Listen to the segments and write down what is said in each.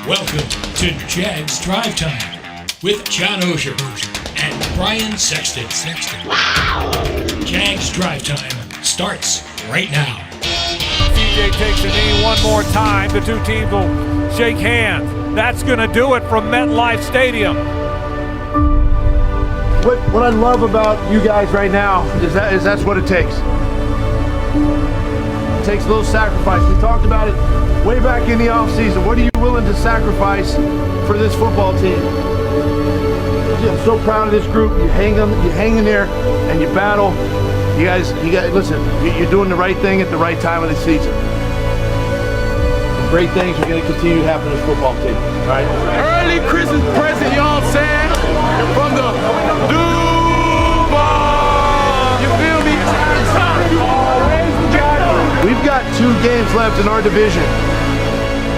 Welcome to Jags Drive Time with John Oehser and Brian Sexton. Jags Drive Time starts right now. CJ takes a knee one more time. The two teams will shake hands. That's going to do it from MetLife Stadium. What I love about you guys right now is that's what it takes. It takes a little sacrifice. We talked about it way back in the offseason. What are you willing to sacrifice for this football team? I'm so proud of this group. You hang in there and you battle. You guys, listen, you're doing the right thing at the right time of the season. Great things are going to continue to happen to this football team. All right? Early Christmas present, y'all saying? From the Duval. You feel me? We've got 2 games left in our division.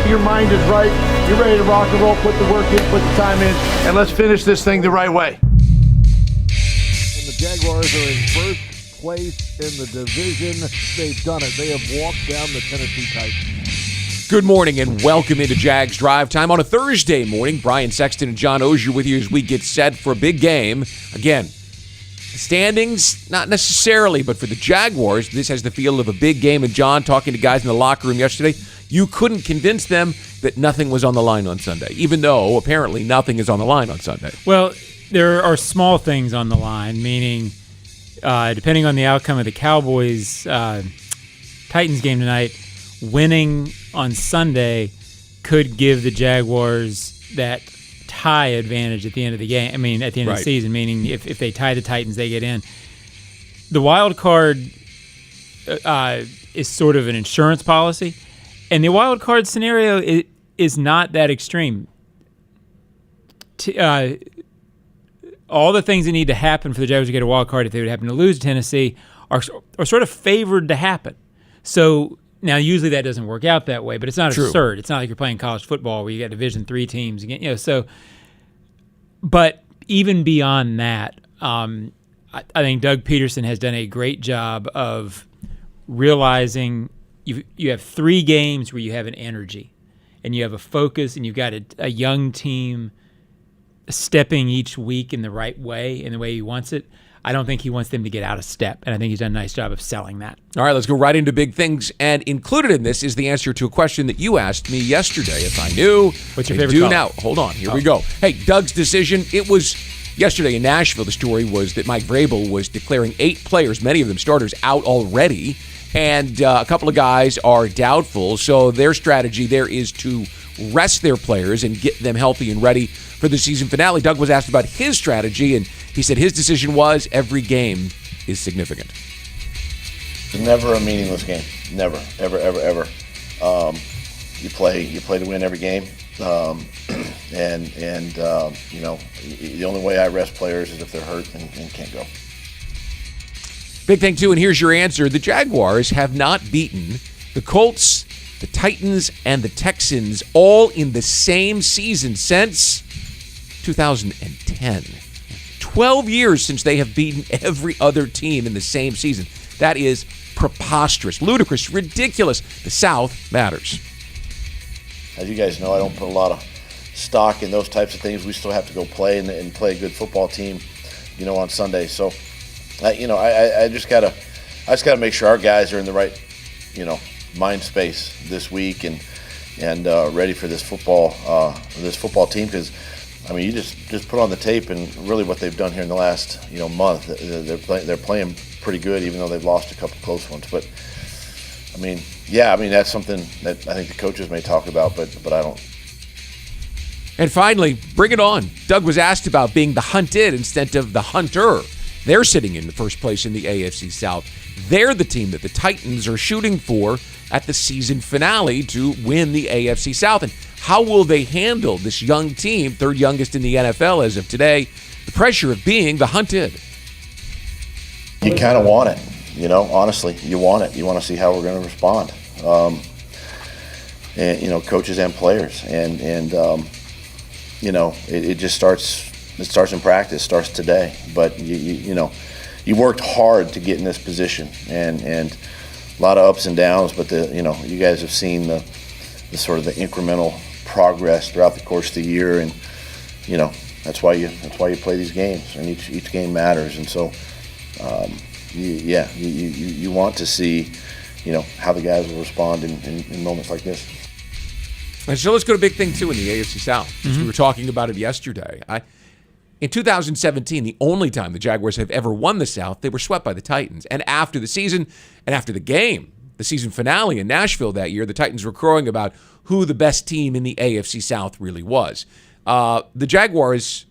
Your mind is right. You're ready to rock and roll, put the work in, put the time in, and let's finish this thing the right way. And the Jaguars are in first place in the division. They've done it. They have walked down the Tennessee Titans. Good morning and welcome into Jags Drive Time on a Thursday morning. Brian Sexton and John Oehser with you as we get set for a big game. Again, standings, not necessarily, but for the Jaguars, this has the feel of a big game. And John, talking to guys in the locker room yesterday, you couldn't convince them that nothing was on the line on Sunday, even though apparently nothing is on the line on Sunday. Well, there are small things on the line, meaning depending on the outcome of the Cowboys-Titans game tonight, winning on Sunday could give the Jaguars that tie advantage at the end of the game. I mean, at the end of the season, meaning if they tie the Titans, they get in. The wild card is sort of an insurance policy, and the wild card scenario is not that extreme. All the things that need to happen for the Jaguars to get a wild card if they would happen to lose to Tennessee are sort of favored to happen. So now usually that doesn't work out that way, but it's not absurd. It's not like you're playing college football where you got Division III teams again. So, but even beyond that, I think Doug Pederson has done a great job of realizing you have 3 games where you have an energy and you have a focus and you've got a young team stepping each week in the right way, in the way he wants it. I don't think he wants them to get out of step, and I think he's done a nice job of selling that. All right, let's go right into big things. And included in this is the answer to a question that you asked me yesterday. If I knew, what's your favorite color? Now, hold on, here we go. Hey, Doug's decision, it was yesterday in Nashville. The story was that Mike Vrabel was declaring 8 players, many of them starters, out already. And a couple of guys are doubtful, so their strategy there is to rest their players and get them healthy and ready for the season finale. Doug was asked about his strategy, and he said his decision was every game is significant. It's never a meaningless game. Never, ever, ever, ever. You play to win every game, and you know, the only way I rest players is if they're hurt and can't go. Big thing, too, and here's your answer. The Jaguars have not beaten the Colts, the Titans, and the Texans all in the same season since 2010. 12 years since they have beaten every other team in the same season. That is preposterous, ludicrous, ridiculous. The South matters. As you guys know, I don't put a lot of stock in those types of things. We still have to go play and play a good football team, you know, on Sunday. So, I just gotta make sure our guys are in the right, mind space this week and ready for this football team. Because, you just put on the tape and really what they've done here in the last month. They're playing pretty good, even though they've lost a couple close ones. But that's something that I think the coaches may talk about, but I don't. And finally, bring it on. Doug was asked about being the hunted instead of the hunter. They're sitting in the first place in the AFC South. They're the team that the Titans are shooting for at the season finale to win the AFC South. And how will they handle this young team, third youngest in the NFL as of today, the pressure of being the hunted? You kind of want it, honestly. You want it. You want to see how we're going to respond. Coaches and players. And it just starts. It starts in practice, starts today. But you worked hard to get in this position, and a lot of ups and downs. But you guys have seen the sort of the incremental progress throughout the course of the year, and that's why you play these games, and each game matters. And so you want to see how the guys will respond in moments like this. And so let's go to big thing too in the AFC South. We were talking about it yesterday. In 2017, the only time the Jaguars have ever won the South, they were swept by the Titans. And after the season, and after the game, the season finale in Nashville that year, the Titans were crowing about who the best team in the AFC South really was. The Jaguars,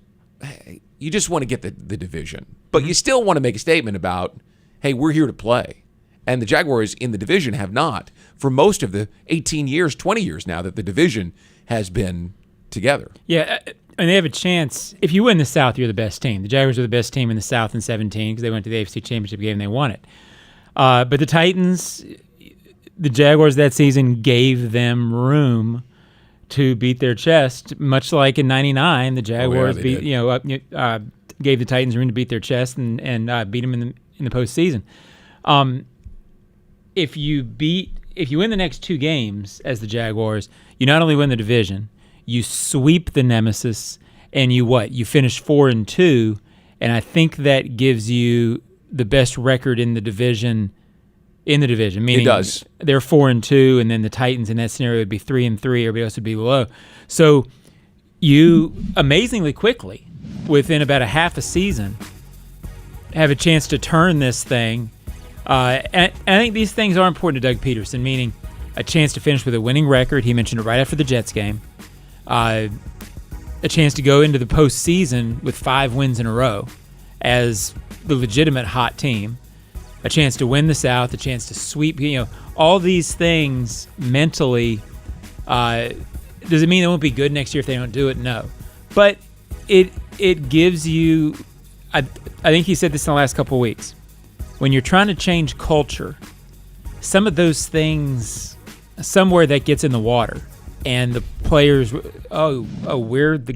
you just want to get the division. But you still want to make a statement about, hey, we're here to play. And the Jaguars in the division have not for most of the 18 years, 20 years now that the division has been together. Yeah, and they have a chance. If you win the South, you're the best team. The Jaguars are the best team in the South in 2017 because they went to the AFC Championship game and they won it. But the Titans, the Jaguars that season gave them room to beat their chest, much like in '99, the Jaguars gave the Titans room to beat their chest and beat them in the postseason. If you win the next two games as the Jaguars, you not only win the division, you sweep the nemesis, and you finish 4-2, and I think that gives you the best record in the division. Meaning it does. They're 4-2, and then the Titans in that scenario would be 3-3. Everybody else would be below. So you amazingly quickly, within about a half a season, have a chance to turn this thing. And I think these things are important to Doug Pederson, meaning a chance to finish with a winning record. He mentioned it right after the Jets game. A chance to go into the postseason with 5 wins in a row as the legitimate hot team. A chance to win the South, a chance to sweep, all these things mentally. Does it mean they won't be good next year if they don't do it? No. But it gives you, I think he said this in the last couple of weeks, when you're trying to change culture, some of those things, somewhere that gets in the water, and the players, we're the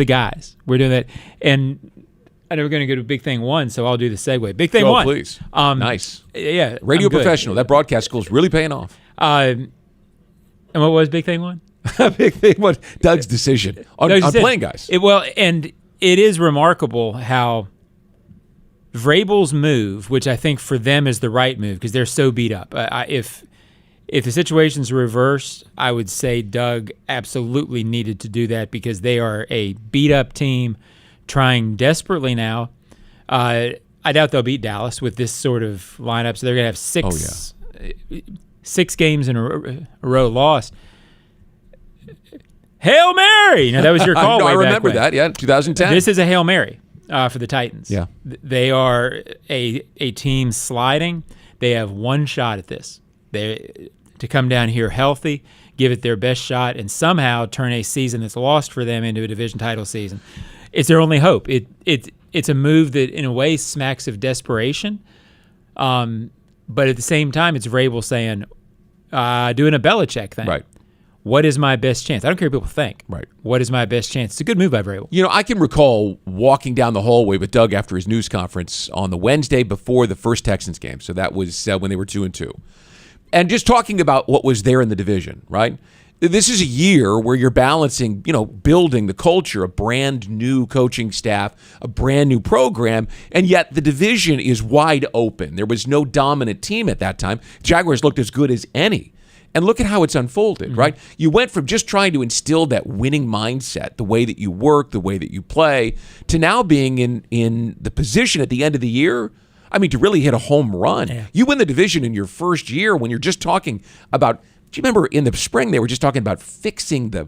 guys. We're doing that. And I know we're going to go to Big Thing 1, so I'll do the segue. Big Thing 1. Please. Nice. Yeah. Radio professional. That broadcast school is really paying off. And what was Big Thing 1? Big Thing 1. Doug's decision on playing guys. And it is remarkable how Vrabel's move, which I think for them is the right move because they're so beat up. If the situation's reversed, I would say Doug absolutely needed to do that because they are a beat-up team trying desperately now. I doubt they'll beat Dallas with this sort of lineup, so they're going to have 6 games in a row lost. Hail Mary! That was your call. I remember that, 2010. This is a Hail Mary for the Titans. Yeah. They are a team sliding. They have one shot at this. To come down here healthy, give it their best shot, and somehow turn a season that's lost for them into a division title season. It's their only hope. It's a move that, in a way, smacks of desperation. But at the same time, it's Vrabel saying, doing a Belichick thing. Right. What is my best chance? I don't care what people think. Right. What is my best chance? It's a good move by Vrabel. I can recall walking down the hallway with Doug after his news conference on the Wednesday before the first Texans game. So that was when they were 2-2. And just talking about what was there in the division, right? This is a year where you're balancing, building the culture, a brand new coaching staff, a brand new program, and yet the division is wide open. There was no dominant team at that time. Jaguars looked as good as any. And look at how it's unfolded, right? You went from just trying to instill that winning mindset, the way that you work, the way that you play, to now being in the position at the end of the year, to really hit a home run. Yeah. You win the division in your first year when you're just talking about, do you remember in the spring they were just talking about fixing the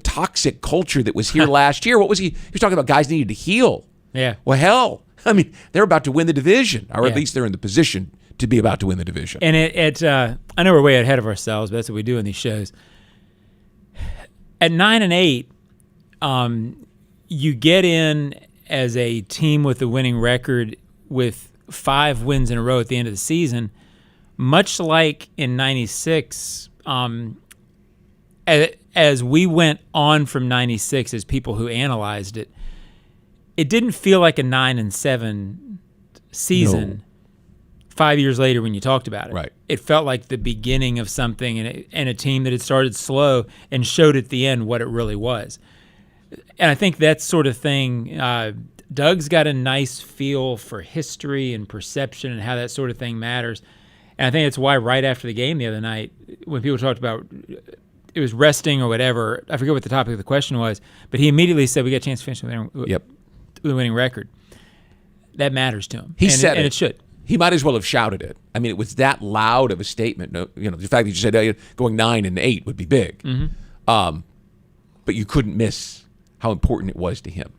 toxic culture that was here last year? What was he was talking about guys needed to heal. Yeah. Well, hell, they're about to win the division, or at least they're in the position to be about to win the division. And I know we're way ahead of ourselves, but that's what we do in these shows. At 9-8, you get in as a team with a winning record with 5 wins in a row at the end of the season, much like in 96, as we went on from 96 as people who analyzed it, it didn't feel like a 9-7 season 5 years later when you talked about it. Right. It felt like the beginning of something and a team that had started slow and showed at the end what it really was. And I think that sort of thing, Doug's got a nice feel for history and perception and how that sort of thing matters. And I think that's why right after the game the other night, when people talked about it was resting or whatever, I forget what the topic of the question was, but he immediately said we got a chance to finish with a winning record. That matters to him. He said and it should. He might as well have shouted it. I mean, it was that loud of a statement. No, the fact that you said going 9-8 would be big. Mm-hmm. But you couldn't miss how important it was to him.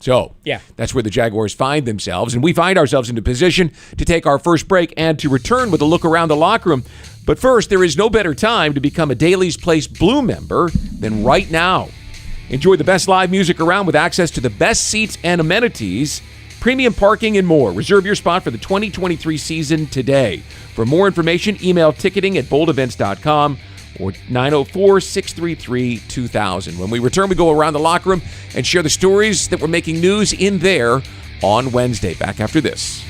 So that's where the Jaguars find themselves, and we find ourselves in a position to take our first break and to return with a look around the locker room. But first, there is no better time to become a Daily's Place Blue member than right now. Enjoy the best live music around with access to the best seats and amenities, premium parking, and more. Reserve your spot for the 2023 season today. For more information, email ticketing@boldevents.com or 904-633-2000. When we return, we go around the locker room and share the stories that were making news in there on Wednesday. Back after this.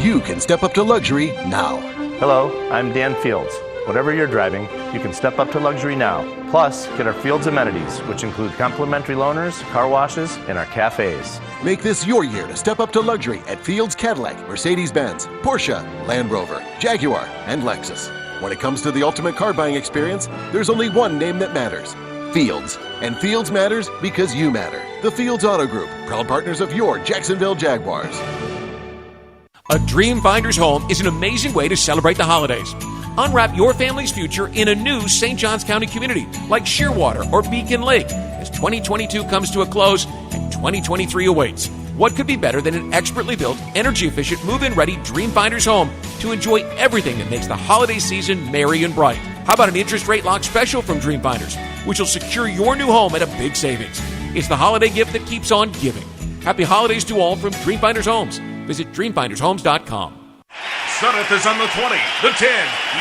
You can step up to luxury now. Hello, I'm Dan Fields. Whatever you're driving, you can step up to luxury now. Plus, get our Fields amenities, which include complimentary loaners, car washes, and our cafes. Make this your year to step up to luxury at Fields Cadillac, Mercedes-Benz, Porsche, Land Rover, Jaguar, and Lexus. When it comes to the ultimate car buying experience, there's only one name that matters: Fields. And Fields matters because you matter. The Fields Auto Group, proud partners of your Jacksonville Jaguars. A Dream Finder's home is an amazing way to celebrate the holidays. Unwrap your family's future in a new St. Johns County community like Shearwater or Beacon Lake as 2022 comes to a close and 2023 awaits. What could be better than an expertly built, energy-efficient, move-in ready Dream Finder's home to enjoy everything that makes the holiday season merry and bright? How about an interest rate lock special from Dream Finders, which will secure your new home at a big savings? It's the holiday gift that keeps on giving. Happy holidays to all from Dream Finders Homes. Visit dreamfindershomes.com. Sudeth is on the 20, the 10.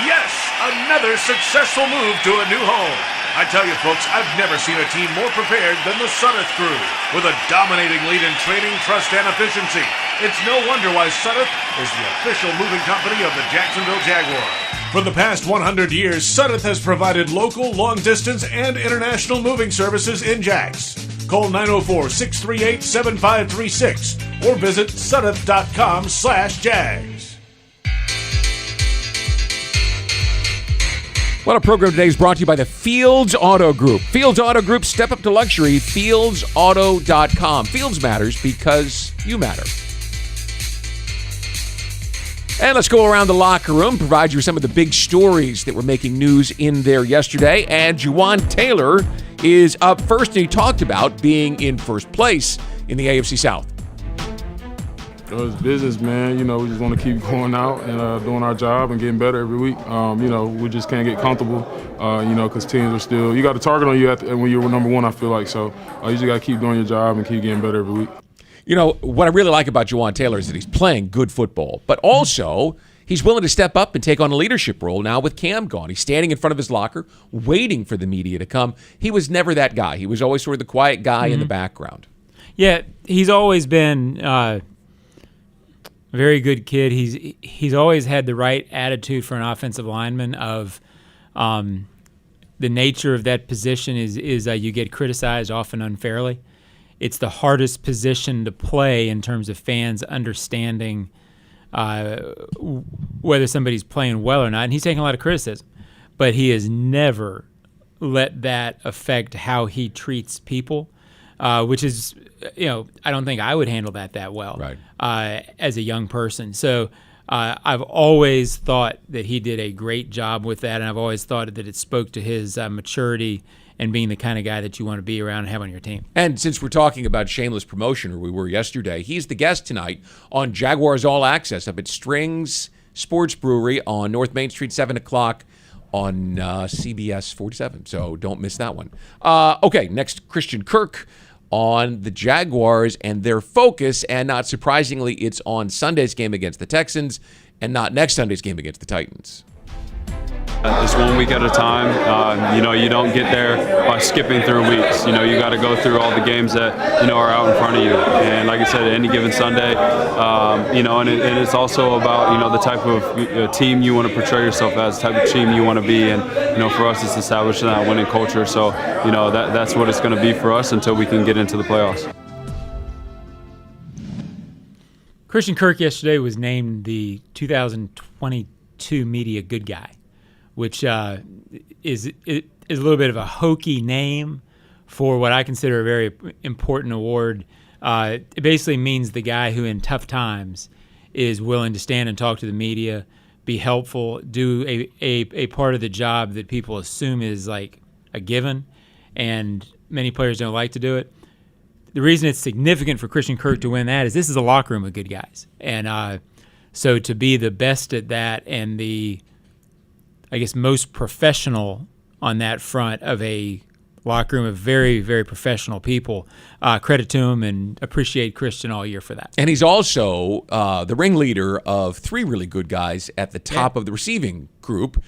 Yes, another successful move to a new home. I tell you, folks, I've never seen a team more prepared than the Sudeth crew. With a dominating lead in training, trust, and efficiency, it's no wonder why Sudeth is the official moving company of the Jacksonville Jaguars. For the past 100 years, Sudeth has provided local, long-distance, and international moving services in Jax. Call 904-638-7536 or visit sudeth.com/Jags. Well, our program today is brought to you by the Fields Auto Group. Fields Auto Group, step up to luxury, fieldsauto.com. Fields matters because you matter. And let's go around the locker room, provide you with some of the big stories that were making news in there yesterday. And Juwan Taylor is up first, and he talked about being in first place in the AFC South. It's business, man. We just want to keep going out and doing our job and getting better every week. We just can't get comfortable, because teams are still – you got a target on you when you're number one, I feel like. So you just got to keep doing your job and keep getting better every week. What I really like about Juwan Taylor is that he's playing good football, but also he's willing to step up and take on a leadership role now with Cam gone. He's standing in front of his locker, waiting for the media to come. He was never that guy. He was always sort of the quiet guy in the background. Yeah, he's always been a very good kid. He's always had the right attitude for an offensive lineman of the nature of that position is you get criticized often unfairly. It's the hardest position to play in terms of fans understanding whether somebody's playing well or not. And he's taking a lot of criticism, but he has never let that affect how he treats people, which is, I don't think I would handle that well as a young person. So I've always thought that he did a great job with that, and I've always thought that it spoke to his maturity and being the kind of guy that you want to be around and have on your team. And since we're talking about shameless promotion, or we were yesterday, he's the guest tonight on Jaguars All Access up at Strings Sports Brewery on North Main Street, 7 o'clock on CBS 47. So don't miss that one. Okay, next, Christian Kirk on the Jaguars and their focus, and not surprisingly, it's on Sunday's game against the Texans and not next Sunday's game against the Titans. Just 1 week at a time. You don't get there by skipping through weeks. You got to go through all the games that, are out in front of you. And like I said, any given Sunday, and it's also about, the type of team you want to portray yourself as, the type of team you want to be. And, for us, it's establishing that winning culture. So, that's what it's going to be for us until we can get into the playoffs. Christian Kirk yesterday was named the 2022 Media Good Guy, which is a little bit of a hokey name for what I consider a very important award. It basically means the guy who in tough times is willing to stand and talk to the media, be helpful, do a part of the job that people assume is like a given, and many players don't like to do it. The reason it's significant for Christian Kirk to win that is this is a locker room of good guys. And so to be the best at that and the, I guess, most professional on that front of a locker room of very, very professional people, credit to him and appreciate Christian all year for that. And he's also the ringleader of 3 really good guys at the top of the receiving group,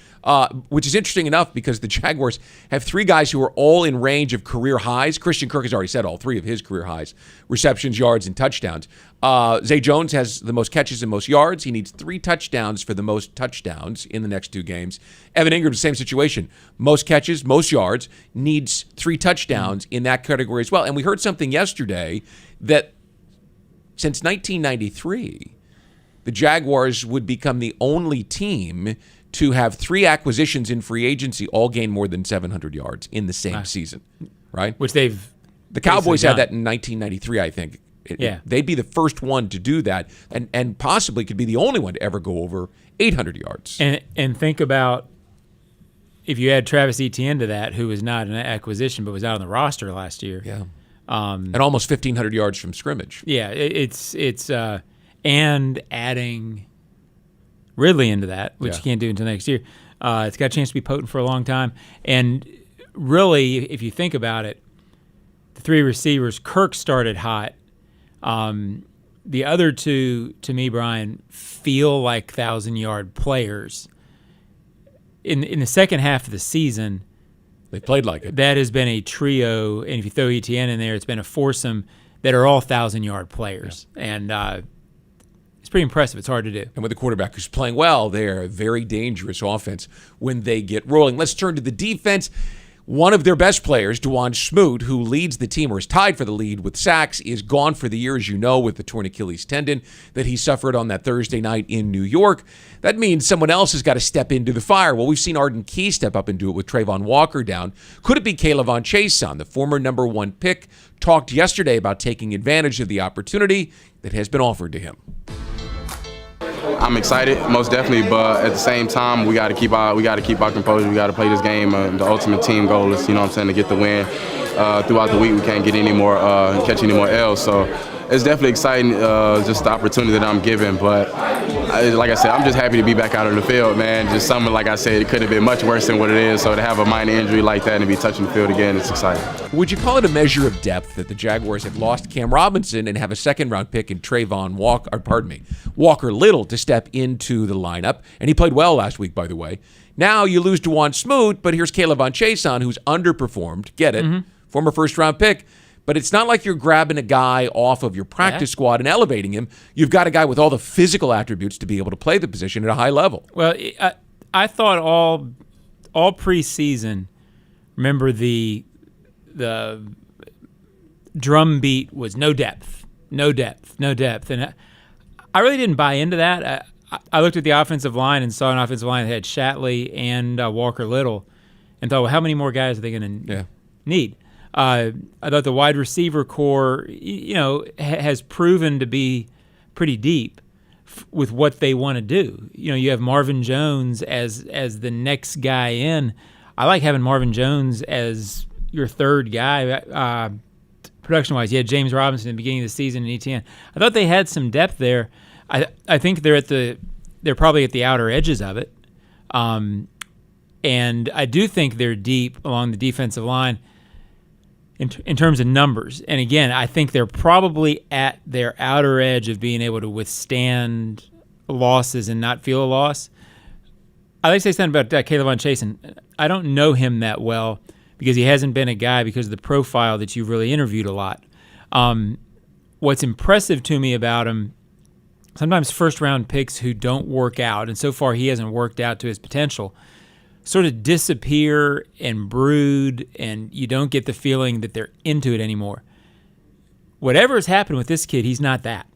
which is interesting enough because the Jaguars have 3 guys who are all in range of career highs. Christian Kirk has already said all 3 of his career highs, receptions, yards, and touchdowns. Zay Jones has the most catches and most yards. He needs 3 touchdowns for the most touchdowns in the next 2 games. Evan Ingram's same situation. Most catches, most yards, needs 3 touchdowns in that category as well. And we heard something yesterday that since 1993, the Jaguars would become the only team to have 3 acquisitions in free agency all gain more than 700 yards in the same season, right? Which the Cowboys had that in 1993, I think. They'd be the first one to do that and possibly could be the only one to ever go over 800 yards. And think about if you add Travis Etienne to that, who was not an acquisition but was out on the roster last year. Yeah. And almost 1,500 yards from scrimmage. Yeah, it's and adding Ridley into that, which you can't do until next year. It's got a chance to be potent for a long time. And really, if you think about it, the 3 receivers, Kirk started hot. The other 2, to me, Brian, feel like 1,000-yard players. In the second half of the season, they played like it. That has been a trio, and if you throw Etienne in there, it's been a foursome that are all 1,000-yard players. Yeah. And it's pretty impressive. It's hard to do. And with the quarterback who's playing well, they're a very dangerous offense when they get rolling. Let's turn to the defense. One of their best players, Dwan Smoot, who leads the team or is tied for the lead with sacks, is gone for the year, as you know, with the torn Achilles tendon that he suffered on that Thursday night in New York. That means someone else has got to step into the fire. Well, we've seen Arden Key step up and do it with Trayvon Walker down. Could it be Kayvon Chason, the former number 1 pick, talked yesterday about taking advantage of the opportunity that has been offered to him? I'm excited, most definitely, but at the same time, we got to keep our composure. We got to play this game. The ultimate team goal is, to get the win. Throughout the week, we can't get any more, catch any more L's. So it's definitely exciting, just the opportunity that I'm given. But like I said, I'm just happy to be back out on the field, man. Just something, like I said, it could have been much worse than what it is. So to have a minor injury like that and to be touching the field again, it's exciting. Would you call it a measure of depth that the Jaguars have lost Cam Robinson and have a second-round pick in Walker Little to step into the lineup? And he played well last week, by the way. Now you lose Dwan Smoot, but here's Kayvon Chason, who's underperformed. Get it? Mm-hmm. Former first-round pick. But it's not like you're grabbing a guy off of your practice squad and elevating him. You've got a guy with all the physical attributes to be able to play the position at a high level. Well, I thought all preseason, remember the drum beat was no depth. And I really didn't buy into that. I looked at the offensive line and saw an offensive line that had Shatley and Walker Little and thought, well, how many more guys are they going to need? I thought the wide receiver core, has proven to be pretty deep with what they want to do. You have Marvin Jones as the next guy in. I like having Marvin Jones as your third guy. Production-wise, you had James Robinson at the beginning of the season and Etienne. I thought they had some depth there. I think they're probably at the outer edges of it, and I do think they're deep along the defensive line. In terms of numbers. And again, I think they're probably at their outer edge of being able to withstand losses and not feel a loss. I'd like to say something about K'Lavon Chaisson. I don't know him that well because he hasn't been a guy because of the profile that you've really interviewed a lot. What's impressive to me about him, sometimes first-round picks who don't work out, and so far he hasn't worked out to his potential, sort of disappear and brood, and you don't get the feeling that they're into it anymore. Whatever has happened with this kid, he's not that.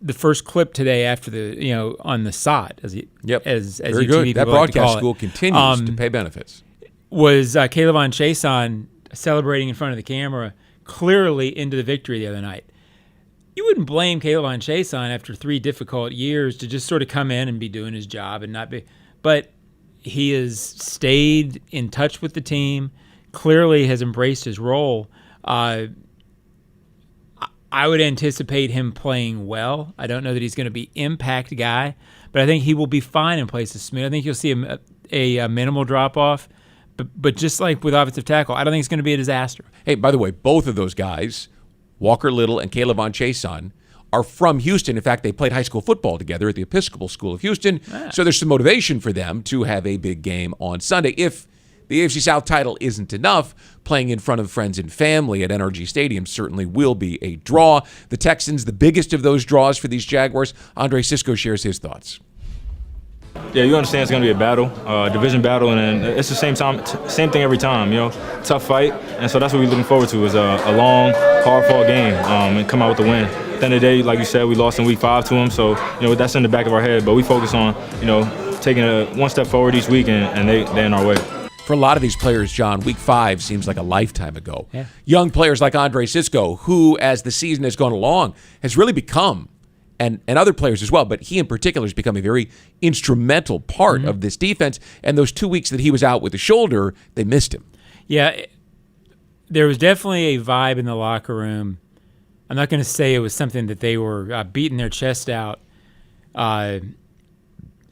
The first clip today after on the sod, as very UTV good. That people like to broadcast call school it, continues to pay benefits. Was K'Lavon Chaisson celebrating in front of the camera, clearly into the victory the other night. You wouldn't blame K'Lavon Chaisson after 3 difficult years to just sort of come in and be doing his job and not be. But he has stayed in touch with the team, clearly has embraced his role. I would anticipate him playing well. I don't know that he's going to be impact guy, but I think he will be fine in place of Smith. I think you'll see a minimal drop-off, but just like with offensive tackle, I don't think it's going to be a disaster. Hey, by the way, both of those guys, Walker Little and K'Lavon Chaisson, are from Houston. In fact, they played high school football together at the Episcopal School of Houston, so there's some motivation for them to have a big game on Sunday. If the AFC South title isn't enough, playing in front of friends and family at NRG Stadium certainly will be a draw. The Texans, the biggest of those draws for these Jaguars. Andre Cisco shares his thoughts. Yeah, you understand it's going to be a battle, division battle, and it's the same thing every time. Tough fight, and so that's what we're looking forward to is a long, hard-fought game and come out with the win. At the end of the day, like you said, we lost in week 5 to them, so that's in the back of our head. But we focus on taking one step forward each week, and they're in our way. For a lot of these players, John, week 5 seems like a lifetime ago. Yeah. Young players like Andre Cisco, who, as the season has gone along, has really become, and other players as well, but he in particular has become a very instrumental part of this defense. And those 2 weeks that he was out with the shoulder, they missed him. Yeah, there was definitely a vibe in the locker room. I'm not going to say it was something that they were beating their chest out, saying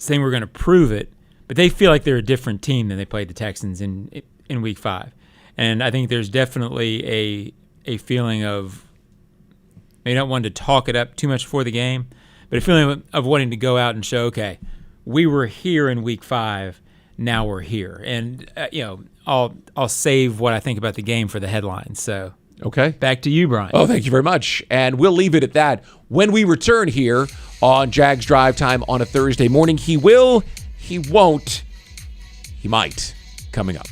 we're going to prove it. But they feel like they're a different team than they played the Texans in week 5. And I think there's definitely a feeling of maybe not wanting to talk it up too much before the game, but a feeling of wanting to go out and show, okay, we were here in week 5, now we're here. And, I'll save what I think about the game for the headlines. So, okay. Back to you, Brian. Oh, thank you very much. And we'll leave it at that. When we return here on Jags Drive Time on a Thursday morning, he will... He won't. He might. Coming up.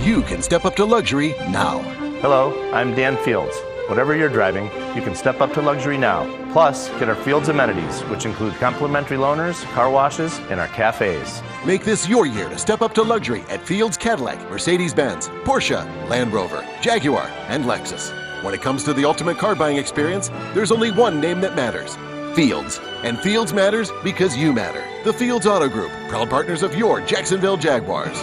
You can step up to luxury now. Hello, I'm Dan Fields. Whatever you're driving, you can step up to luxury now. Plus, get our Fields amenities, which include complimentary loaners, car washes, and our cafes. Make this your year to step up to luxury at Fields Cadillac, Mercedes-Benz, Porsche, Land Rover, Jaguar, and Lexus. When it comes to the ultimate car buying experience, there's only one name that matters. Fields. And Fields matters because you matter. The Fields Auto Group, proud partners of your Jacksonville Jaguars.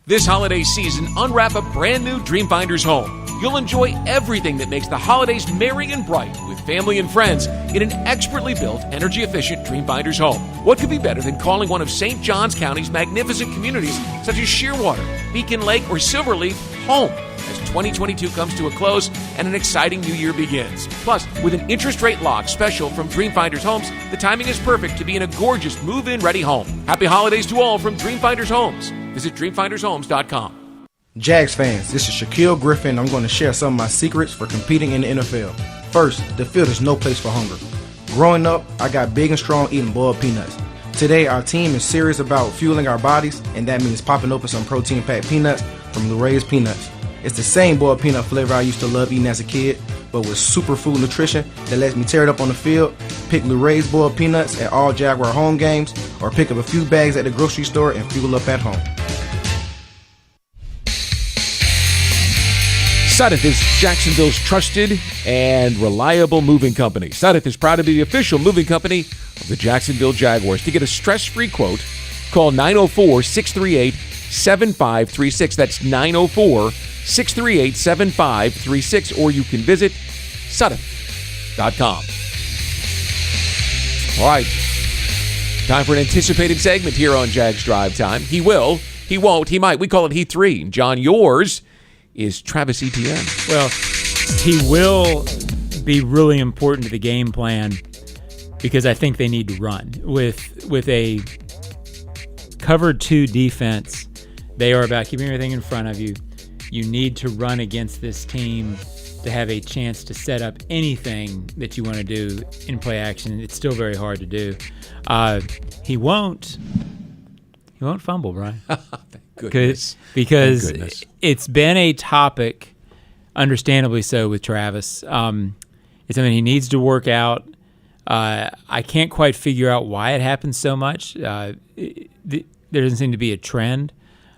This holiday season, unwrap a brand new Dreamfinders home. You'll enjoy everything that makes the holidays merry and bright with family and friends in an expertly built, energy-efficient Dreamfinders home. What could be better than calling one of St. Johns County's magnificent communities such as Shearwater, Beacon Lake, or Silverleaf home as 2022 comes to a close and an exciting new year begins. Plus, with an interest rate lock special from Dreamfinders Homes, the timing is perfect to be in a gorgeous move-in ready home. Happy holidays to all from Dreamfinders Homes. Visit dreamfindershomes.com. Jags fans, this is Shaquille Griffin. I'm going to share some of my secrets for competing in the NFL. First, the field is no place for hunger. Growing up, I got big and strong eating boiled peanuts. Today, our team is serious about fueling our bodies, and that means popping open some protein-packed peanuts from Luray's Peanuts. It's the same boiled peanut flavor I used to love eating as a kid, but with superfood nutrition that lets me tear it up on the field. Pick Luray's boiled peanuts at all Jaguar home games, or pick up a few bags at the grocery store and fuel up at home. Sudeth is Jacksonville's trusted and reliable moving company. Sudeth is proud to be the official moving company of the Jacksonville Jaguars. To get a stress-free quote, call 904-638-7536. That's 904-638-7536, or you can visit Sudeth.com. All right. Time for an anticipated segment here on Jags Drive Time. He will, he won't, he might. We call it He 3. John, yours is Travis Etienne. Well, He will be really important to the game plan because I think they need to run. With a cover 2 defense, they are about keeping everything in front of you. You need to run against this team to have a chance to set up anything that you want to do in play action. It's still very hard to do. He won't fumble, Brian. Thank goodness. Because Thank goodness. It's been a topic, understandably so, with Travis. It's something he needs to work out. I can't quite figure out why it happens so much. There doesn't seem to be a trend.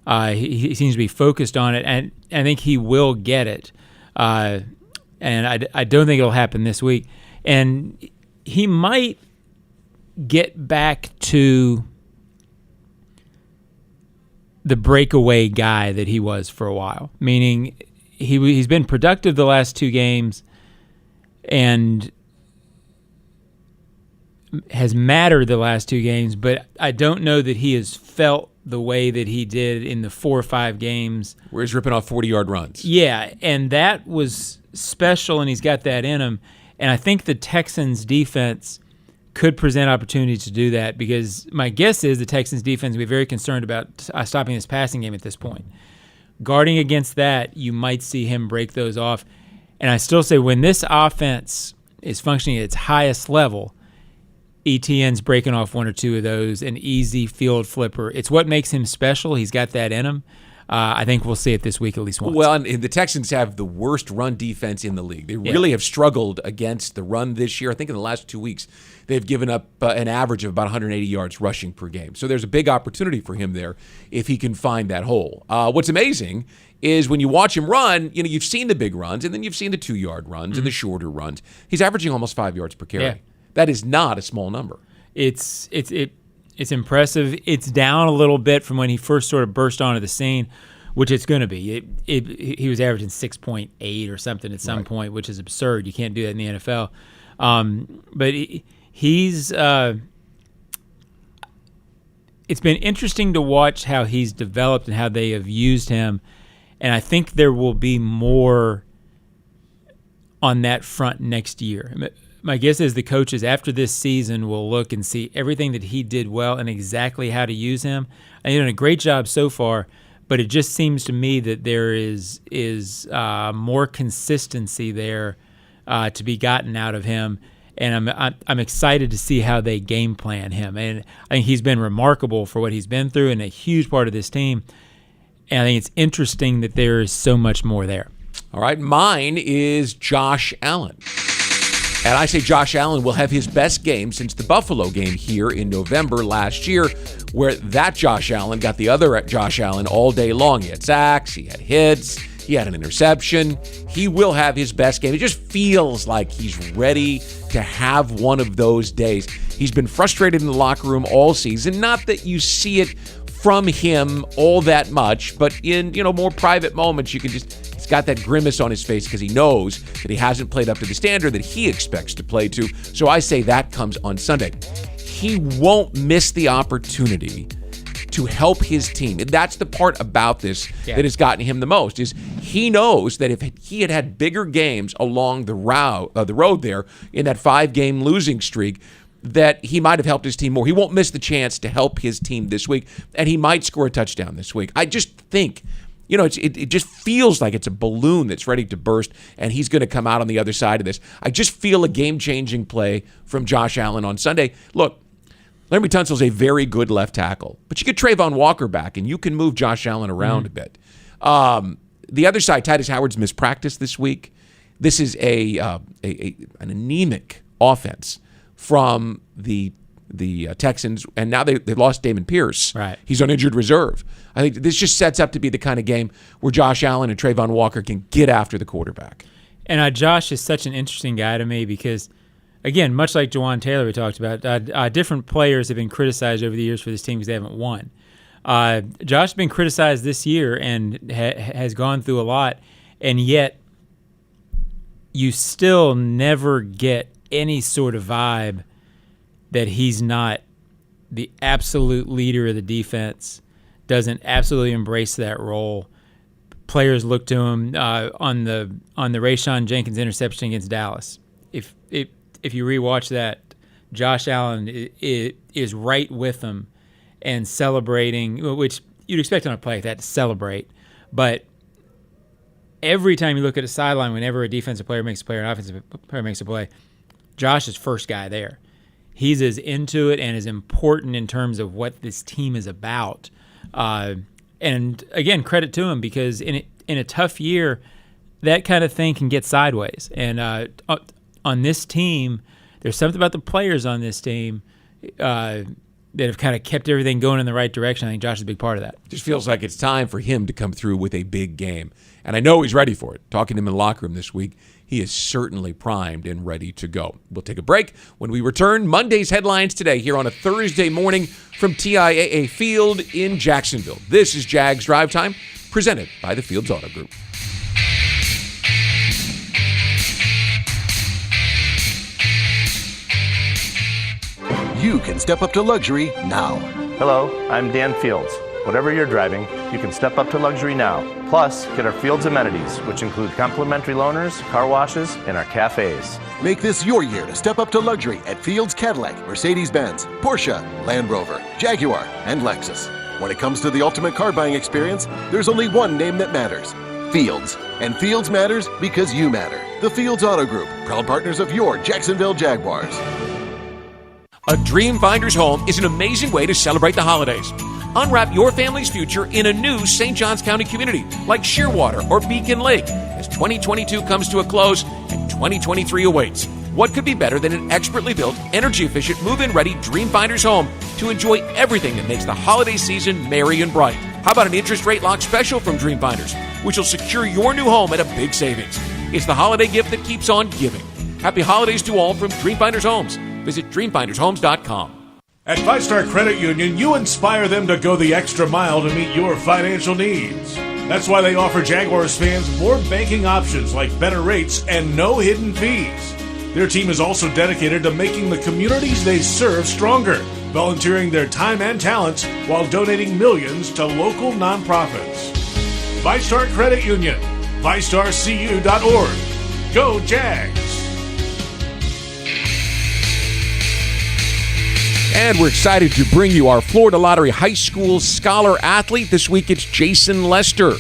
He seems to be focused on it, and I think he will get it. And I don't think it'll happen this week. And he might get back to the breakaway guy that he was for a while, meaning he's been productive the last 2 games and has mattered the last 2 games, but I don't know that he has felt the way that he did in the 4 or 5 games. Where he's ripping off 40-yard runs. Yeah, and that was special, and he's got that in him. And I think the Texans' defense could present opportunities to do that because my guess is the Texans' defense will be very concerned about stopping this passing game at this point. Guarding against that, you might see him break those off. And I still say when this offense is functioning at its highest level, ETN's breaking off 1 or 2 of those, an easy field flipper. It's what makes him special. He's got that in him. I think we'll see it this week at least once. Well, and the Texans have the worst run defense in the league. They really have struggled against the run this year. I think in the last 2 weeks, they've given up an average of about 180 yards rushing per game. So there's a big opportunity for him there if he can find that hole. What's amazing is when you watch him run, you've seen the big runs, and then you've seen the 2-yard runs and the shorter runs. He's averaging almost 5 yards per carry. Yeah. That is not a small number. It's impressive. It's down a little bit from when he first sort of burst onto the scene, which it's going to be. He was averaging 6.8 or something at some point, which is absurd. You can't do that in the NFL. But he's it's been interesting to watch how he's developed and how they have used him, and I think there will be more on that front next year. My guess is the coaches after this season will look and see everything that he did well and exactly how to use him. And he's done a great job so far, but it just seems to me that there is more consistency there to be gotten out of him. And I'm excited to see how they game plan him. And I think he's been remarkable for what he's been through and a huge part of this team. And I think it's interesting that there is so much more there. All right, mine is Josh Allen. And I say Josh Allen will have his best game since the Buffalo game here in November last year, where that Josh Allen got the other Josh Allen all day long. He had sacks, he had hits, he had an interception. He will have his best game. It just feels like he's ready to have one of those days. He's been frustrated in the locker room all season. Not that you see it from him all that much, but in more private moments, you can just... He's got that grimace on his face because he knows that he hasn't played up to the standard that he expects to play to. So I say that comes on Sunday. He won't miss the opportunity to help his team. And that's the part about this that has gotten him the most, is he knows that if he had had bigger games along the road there in that 5-game losing streak, that he might have helped his team more. He won't miss the chance to help his team this week, and he might score a touchdown this week. I just think... it just feels like it's a balloon that's ready to burst, and he's going to come out on the other side of this. I just feel a game-changing play from Josh Allen on Sunday. Look, Laremy Tunsil's a very good left tackle, but you get Trayvon Walker back, and you can move Josh Allen around a bit. The other side, Titus Howard's missed practice this week. This is an anemic offense from the Texans, and now they lost Damon Pierce. Right. He's on injured reserve. I think this just sets up to be the kind of game where Josh Allen and Trayvon Walker can get after the quarterback. And Josh is such an interesting guy to me because, again, much like Jawan Taylor we talked about, different players have been criticized over the years for this team because they haven't won. Josh has been criticized this year and has gone through a lot, and yet you still never get any sort of vibe that he's not the absolute leader of the defense, doesn't absolutely embrace that role, players look to him on the Rayshon Jenkins interception against Dallas. If you rewatch that, Josh Allen is right with them and celebrating, which you'd expect on a play like that to celebrate. But every time you look at a sideline, whenever a defensive player makes a play or an offensive player makes a play, Josh is first guy there. He's as into it and as important in terms of what this team is about. And again, credit to him, because in a tough year, that kind of thing can get sideways. And on this team, there's something about the players on this team that have kind of kept everything going in the right direction. I think Josh is a big part of that. Just feels like it's time for him to come through with a big game. And I know he's ready for it. Talking to him in the locker room this week, he is certainly primed and ready to go. We'll take a break. When we return, Monday's headlines today here on a Thursday morning from TIAA Field in Jacksonville. This is Jags Drive Time, presented by the Fields Auto Group. You can step up to luxury now. Hello, I'm Dan Fields. Whatever you're driving, you can step up to luxury now. Plus, get our Fields amenities, which include complimentary loaners, car washes, and our cafes. Make this your year to step up to luxury at Fields Cadillac, Mercedes-Benz, Porsche, Land Rover, Jaguar, and Lexus. When it comes to the ultimate car buying experience, there's only one name that matters: Fields. And Fields matters because you matter. The Fields Auto Group, proud partners of your Jacksonville Jaguars. A Dream Finder's home is an amazing way to celebrate the holidays. Unwrap your family's future in a new St. Johns County community like Shearwater or Beacon Lake as 2022 comes to a close and 2023 awaits. What could be better than an expertly built, energy-efficient, move-in-ready Dream Finder's home to enjoy everything that makes the holiday season merry and bright? How about an interest rate lock special from Dream Finders, which will secure your new home at a big savings? It's the holiday gift that keeps on giving. Happy holidays to all from Dream Finders Homes. Visit dreamfindershomes.com. At Five Star Credit Union, you inspire them to go the extra mile to meet your financial needs. That's why they offer Jaguars fans more banking options like better rates and no hidden fees. Their team is also dedicated to making the communities they serve stronger, volunteering their time and talents while donating millions to local nonprofits. Five Star Credit Union, FiveStarCU.org. Go Jags! And we're excited to bring you our Florida Lottery High School Scholar Athlete. This week it's Jason Lester,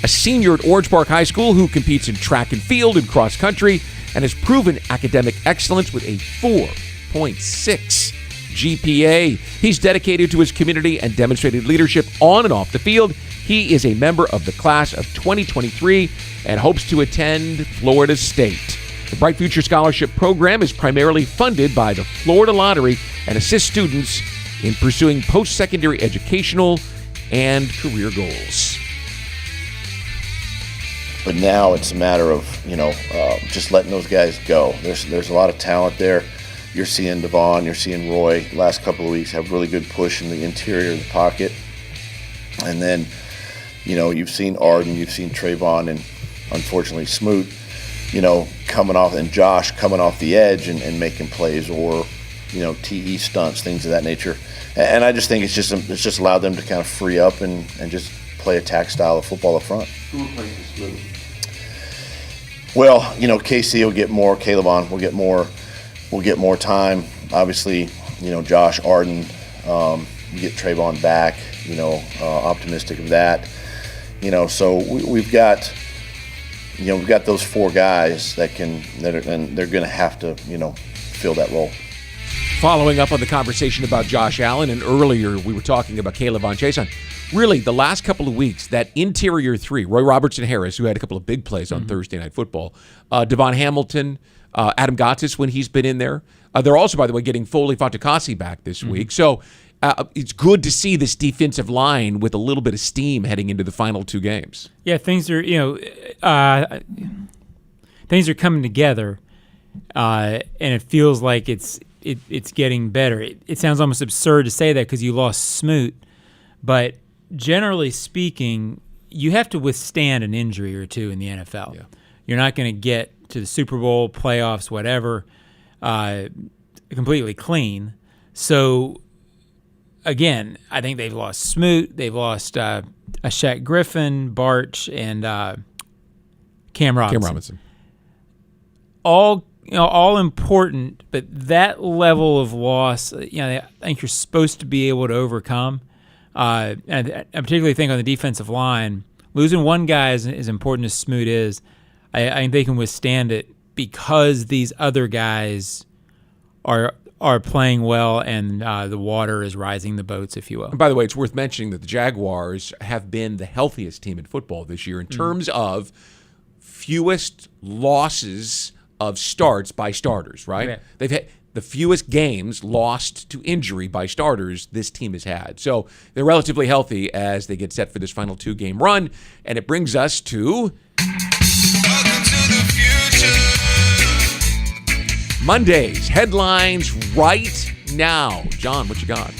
a senior at Orange Park High School who competes in track and field and cross country and has proven academic excellence with a 4.6 GPA. He's dedicated to his community and demonstrated leadership on and off the field. He is a member of the class of 2023 and hopes to attend Florida State. The Bright Future Scholarship Program is primarily funded by the Florida Lottery and assists students in pursuing post-secondary educational and career goals. But now it's a matter of, just letting those guys go. There's a lot of talent there. You're seeing Devon, you're seeing Roy, the last couple of weeks have really good push in the interior of the pocket. And then, you've seen Arden, you've seen Trayvon, and unfortunately Smoot, coming off, and Josh coming off the edge and making plays, or, TE stunts, things of that nature. And I just think it's just allowed them to kind of free up and just play attack style of football up front. Who replaces Smoot? Well, KC will get more, Calebon will get more time. Obviously, Josh, Arden, get Trayvon back, optimistic of that. So we've got those four guys and they're going to have to, fill that role. Following up on the conversation about Josh Allen, and earlier we were talking about Caleb Von Chason. Really, the last couple of weeks, that interior three, Roy Robertson Harris, who had a couple of big plays on Thursday Night Football, Devon Hamilton, Adam Gottis when he's been in there. They're also, by the way, getting Foley Fatukasi back this week. So it's good to see this defensive line with a little bit of steam heading into the final two games. Yeah, things are coming together, and it feels like it's getting better. It sounds almost absurd to say that because you lost Smoot, but generally speaking, you have to withstand an injury or two in the NFL. Yeah. You're not going to get to the Super Bowl, playoffs, whatever, completely clean. So again, I think they've lost Smoot. They've lost Shaq Griffin, Barch, and Cam Robinson. All important, but that level of loss, I think you're supposed to be able to overcome. And I particularly think on the defensive line, losing one guy as important as Smoot is, I think they can withstand it because these other guys are playing well, and the water is rising the boats, if you will. And by the way, it's worth mentioning that the Jaguars have been the healthiest team in football this year in terms of fewest losses of starts by starters, right? Yeah. They've had the fewest games lost to injury by starters this team has had. So they're relatively healthy as they get set for this final 2-game run. And it brings us to Monday's headlines right now. John, what you got?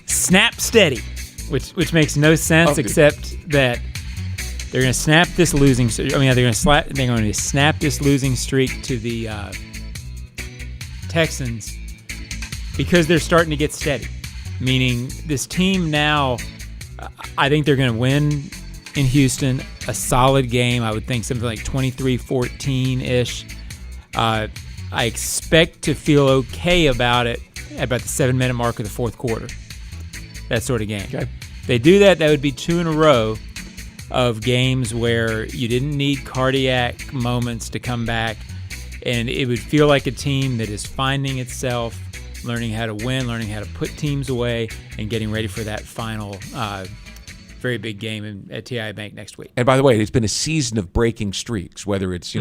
Snap steady, which makes no sense except that they're going to snap this losing. They're going to snap this losing streak to the Texans because they're starting to get steady. Meaning this team now, I think they're going to win in Houston a solid game. I would think something like 23-14 ish. I expect to feel okay about it at about the 7-minute mark of the fourth quarter. That sort of game. Okay. If they do that, that would be 2 in a row of games where you didn't need cardiac moments to come back, and it would feel like a team that is finding itself, learning how to win, learning how to put teams away, and getting ready for that final very big game at TI Bank next week. And by the way, it's been a season of breaking streaks, whether it's,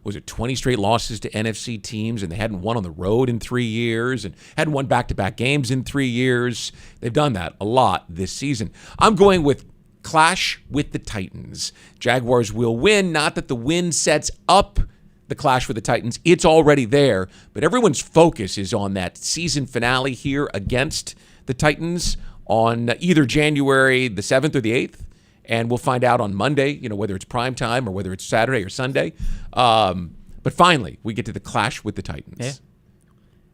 was it 20 straight losses to NFC teams, and they hadn't won on the road in 3 years and hadn't won back-to-back games in 3 years. They've done that a lot this season. I'm going with clash with the Titans. Jaguars will win, not that the win sets up the clash with the Titans. It's already there, but everyone's focus is on that season finale here against the Titans on either January the 7th or the 8th, and we'll find out on Monday, whether it's prime time or whether it's Saturday or Sunday. But finally, we get to the clash with the Titans. Yeah.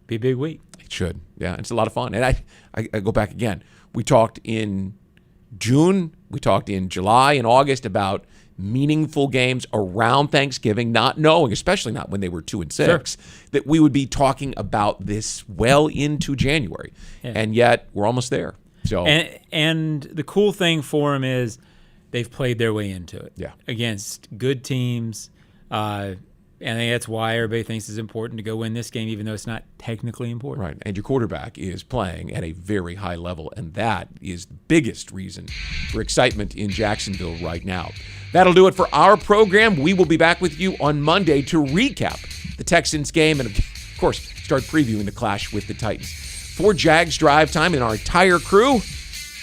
Be a big week. It should. Yeah, it's a lot of fun. And I go back again. We talked in June, we talked in July and August about meaningful games around Thanksgiving, not knowing, especially not when they were 2-6, that we would be talking about this well into January. Yeah. And yet we're almost there. So and the cool thing for them is they've played their way into it. Yeah. Against good teams. And I think that's why everybody thinks it's important to go win this game, even though it's not technically important. Right. And your quarterback is playing at a very high level, and that is the biggest reason for excitement in Jacksonville right now. That'll do it for our program. We will be back with you on Monday to recap the Texans game and, of course, start previewing the clash with the Titans. For Jags Drive Time and our entire crew,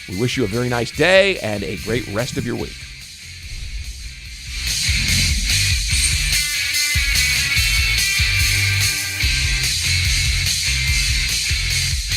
we wish you a very nice day and a great rest of your week.